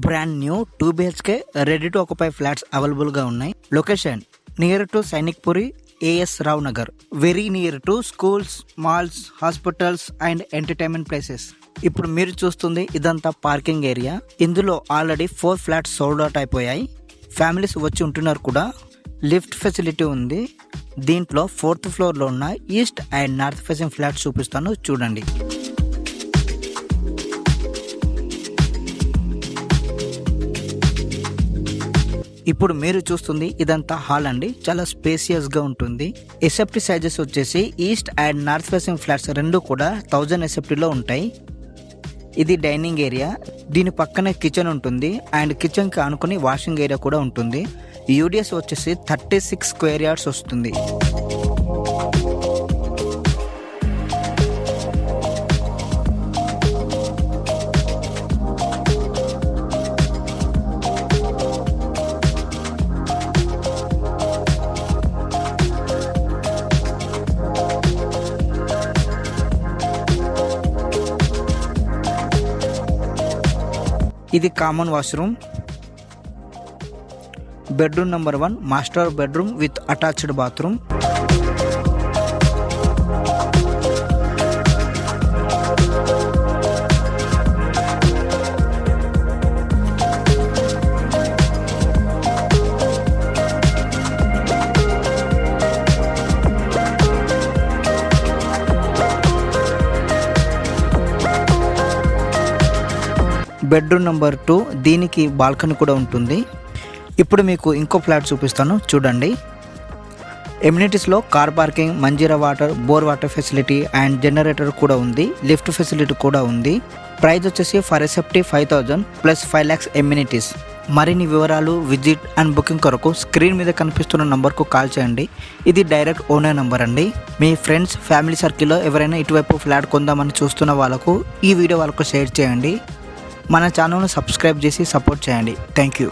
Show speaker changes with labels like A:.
A: Brand new 2 BHK ready to occupy flats available గా ఉన్నాయి. Location near to Sainikpuri, AS Rao Nagar, very near to schools, malls, hospitals and entertainment places. ఇప్పుడు మీరు చూస్తుంది ఇదంతా parking area. ఇందులో already 4 flats sold out అయిపోయాయి. Families వచ్చి ఉంటున్నారు కూడా. లిఫ్ట్ ఫెసిలిటీ ఉంది. దీంట్లో 4th ఫ్లోర్ లో ఉన్న east and north facing flats చూపిస్తాను, చూడండి. ఇప్పుడు మీరు చూస్తుంది ఇదంతా హాల్ అండి. చాలా స్పేసియస్ గా ఉంటుంది. ఎసెప్టీ సైజెస్ వచ్చేసి east and north facing flats రెండు కూడా 1000 ఎసెప్టీ లో ఉంటాయి. ఇది డైనింగ్ ఏరియా. దీని పక్కనే కిచెన్ ఉంటుంది అండ్ కిచెన్ కి ఆనుకుని వాషింగ్ ఏరియా కూడా ఉంటుంది. యూడిఎస్ వచ్చేసి 36 స్క్వేర్ యార్డ్స్ వస్తుంది. ఇది common washroom. Bedroom number 1 master bedroom with attached bathroom. Bedroom number 2, దీనికి బాల్కనీ కూడా ఉంటుంది. ఇప్పుడు మీకు ఇంకో ఫ్లాట్ చూపిస్తాను, చూడండి. ఎమ్యూనిటీస్లో car parking, Manjira water, bore water facility and generator కూడా ఉంది. లిఫ్ట్ ఫెసిలిటీ కూడా ఉంది. ప్రైస్ వచ్చేసి ఫర్ ఎసెప్టీ 5000 ప్లస్ 5 lakhs ఎమ్యూనిటీస్. మరిన్ని వివరాలు, విజిట్ అండ్ బుకింగ్ కొరకు స్క్రీన్ మీద కనిపిస్తున్న నంబర్కు కాల్ చేయండి. ఇది డైరెక్ట్ ఓనర్ నంబర్ అండి. మీ ఫ్రెండ్స్, ఫ్యామిలీ సర్కిల్లో ఎవరైనా ఇటువైపు ఫ్లాట్ కొందామని చూస్తున్న వాళ్ళకు ఈ వీడియో వాళ్ళకు షేర్ చేయండి. మన ఛానల్ను సబ్స్క్రైబ్ చేసి సపోర్ట్ చేయండి. Thank you.